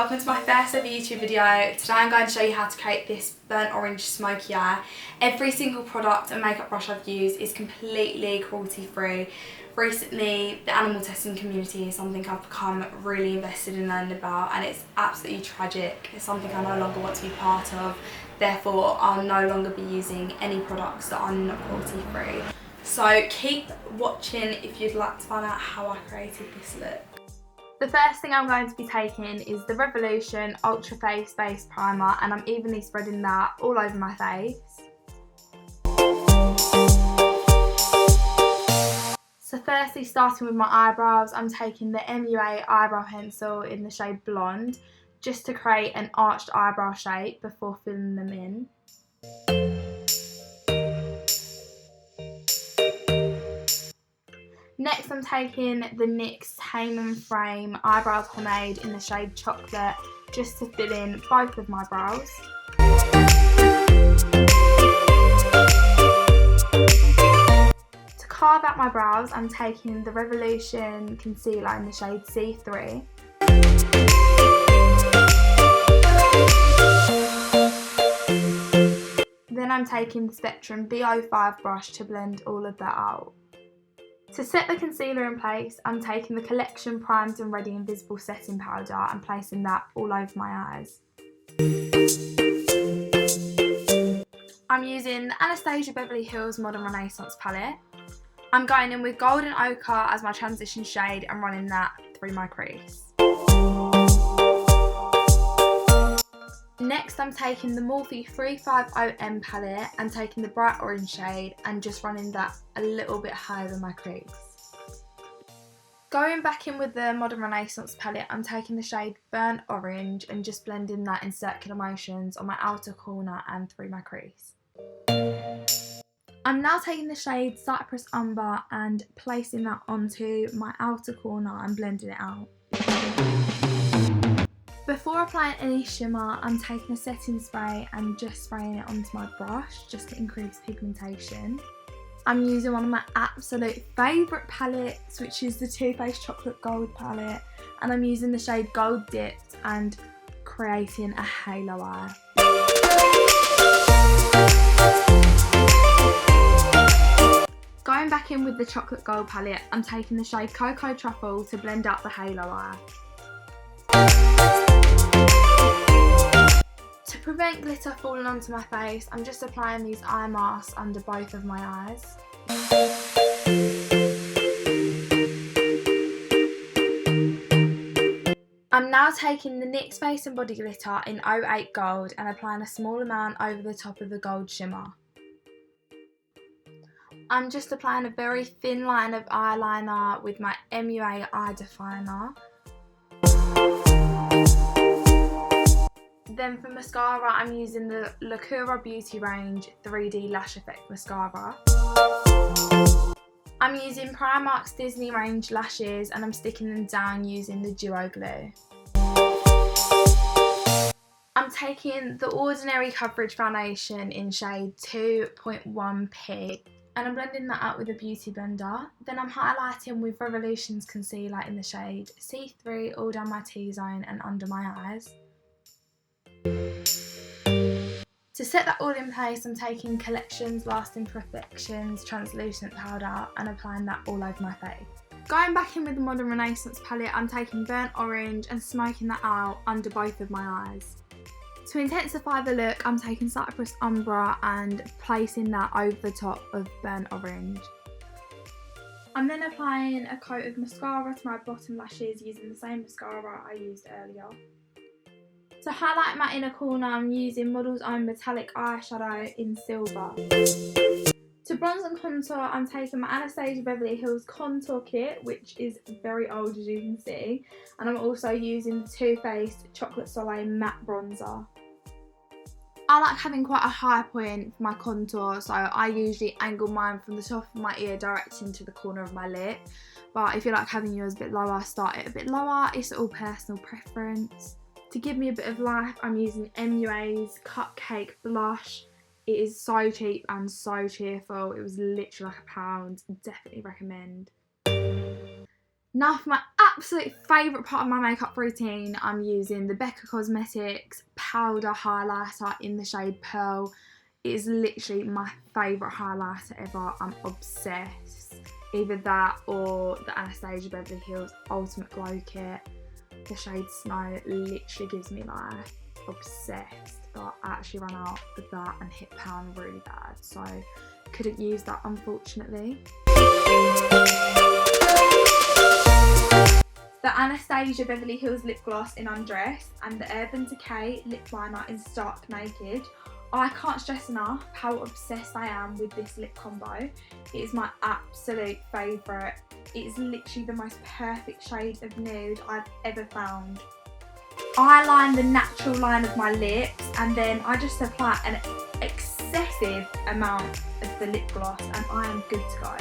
welcome to my first ever YouTube video. Today I'm going to show you how to create this burnt orange smoky eye. Every single product and makeup brush I've used is completely cruelty free. Recently the animal testing community is something I've become really invested in learning about, and it's absolutely tragic. It's something I no longer want to be part of, therefore I'll no longer be using any products that are not cruelty free. So keep watching if you'd like to find out how I created this look. The first thing I'm going to be taking is the Revolution Ultra Face Base Primer, and I'm evenly spreading that all over my face. So firstly, starting with my eyebrows, I'm taking the MUA eyebrow pencil in the shade Blonde just to create an arched eyebrow shape before filling them in. Next, I'm taking the NYX Heyman Frame Eyebrow Pomade in the shade Chocolate just to fill in both of my brows. To carve out my brows, I'm taking the Revolution Concealer in the shade C3. Then I'm taking the Spectrum B05 brush to blend all of that out. To set the concealer in place, I'm taking the Collection Primed and Ready Invisible Setting Powder and placing that all over my eyes. I'm using the Anastasia Beverly Hills Modern Renaissance palette. I'm going in with Golden Ochre as my transition shade and running that through my crease. Next, I'm taking the Morphe 350M palette and taking the bright orange shade and just running that a little bit higher than my crease. Going back in with the Modern Renaissance palette, I'm taking the shade Burnt Orange and just blending that in circular motions on my outer corner and through my crease. I'm now taking the shade Cypress Umber and placing that onto my outer corner and blending it out. Before applying any shimmer, I'm taking a setting spray and just spraying it onto my brush just to increase pigmentation. I'm using one of my absolute favourite palettes, which is the Too Faced Chocolate Gold palette, and I'm using the shade Gold Dipped and creating a halo eye. Going back in with the Chocolate Gold palette, I'm taking the shade Cocoa Truffle to blend out the halo eye. To prevent glitter falling onto my face, I'm just applying these eye masks under both of my eyes. I'm now taking the NYX Face and Body Glitter in 08 Gold and applying a small amount over the top of the gold shimmer. I'm just applying a very thin line of eyeliner with my MUA eye definer. Then for mascara, I'm using the Lacura Beauty Range 3D Lash Effect Mascara. I'm using Primark's Disney Range lashes and I'm sticking them down using the Duo Glue. I'm taking the Ordinary Coverage Foundation in shade 2.1P and I'm blending that out with a beauty blender. Then I'm highlighting with Revolution's concealer in the shade C3 all down my T-zone and under my eyes. To set that all in place, I'm taking Collection's Lasting Perfections translucent powder and applying that all over my face. Going back in with the Modern Renaissance palette, I'm taking Burnt Orange and smoking that out under both of my eyes. To intensify the look, I'm taking Cypress Umber and placing that over the top of Burnt Orange. I'm then applying a coat of mascara to my bottom lashes using the same mascara I used earlier. To highlight my inner corner, I'm using Model's Own Metallic Eyeshadow in Silver. To bronze and contour, I'm taking my Anastasia Beverly Hills Contour Kit, which is very old as you can see, and I'm also using the Too Faced Chocolate Soleil Matte Bronzer. I like having quite a high point for my contour, so I usually angle mine from the top of my ear direct into the corner of my lip, but if you like having yours a bit lower, start it a bit lower. It's all personal preference. To give me a bit of life, I'm using MUA's Cupcake Blush. It is so cheap and so cheerful. It was literally like £1. Definitely recommend. Now for my absolute favourite part of my makeup routine, I'm using the Becca Cosmetics powder highlighter in the shade Pearl. It is literally my favourite highlighter ever. I'm obsessed. Either that or the Anastasia Beverly Hills Ultimate Glow Kit. The shade Snow literally gives me life. Obsessed. But I actually ran out of that and hit pan really bad, so couldn't use that unfortunately. The Anastasia Beverly Hills lip gloss in Undress and the Urban Decay lip liner in Stark Naked. I can't stress enough how obsessed I am with this lip combo. It is my absolute favourite. It is literally the most perfect shade of nude I've ever found. I line the natural line of my lips and then I just apply an excessive amount of the lip gloss and I am good to go.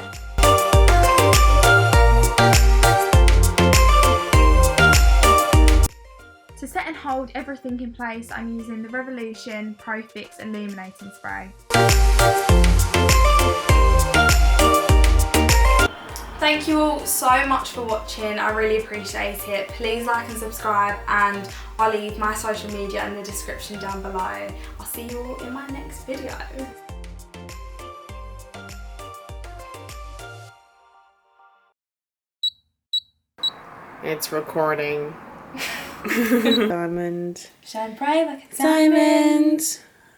To set and hold everything in place, I'm using the Revolution Pro Fix Illuminating Spray. Thank you all so much for watching, I really appreciate it. Please like and subscribe and I'll leave my social media in the description down below. I'll see you all in my next video. It's recording. Diamond. Shine bright like a diamond.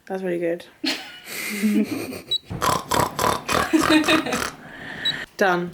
That's really good. Done.